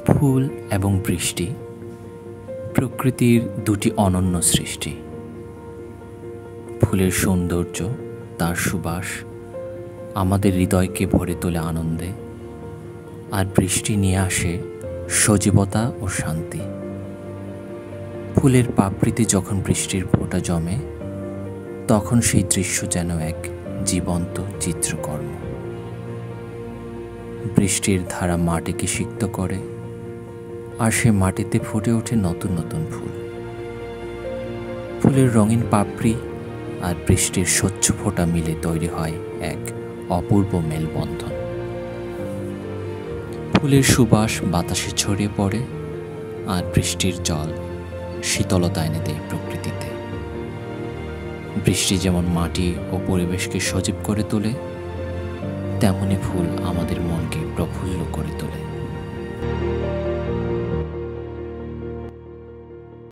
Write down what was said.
ফুল এবং বৃষ্টি প্রকৃতির দুটি অনন্য সৃষ্টি। ফুলের সৌন্দর্য, তার সুবাস আমাদের হৃদয়কে ভরে তোলে আনন্দে, আর বৃষ্টি নিয়ে আসে সজীবতা ও শান্তি। ফুলের পাপড়িতে যখন বৃষ্টির ফোঁটা জমে, তখন সেই দৃশ্য যেন এক জীবন্ত চিত্রকর্ম। বৃষ্টির ধারা মাটিকে সিক্ত করে, আর সে মাটিতে ফুটে ওঠে নতুন নতুন ফুল। ফুলের রঙিন পাপড়ি আর বৃষ্টির স্বচ্ছ ফোঁটা মিলে তৈরি হয় এক অপূর্ব মেলবন্ধন। ফুলের সুবাস বাতাসে ছড়িয়ে পড়ে, আর বৃষ্টির জল শীতলতা এনে দেয় প্রকৃতিতে। বৃষ্টি যেমন মাটি ও পরিবেশকে সজীব করে তোলে, তেমনি ফুল আমাদের মনকে প্রফুল্ল করে তোলে।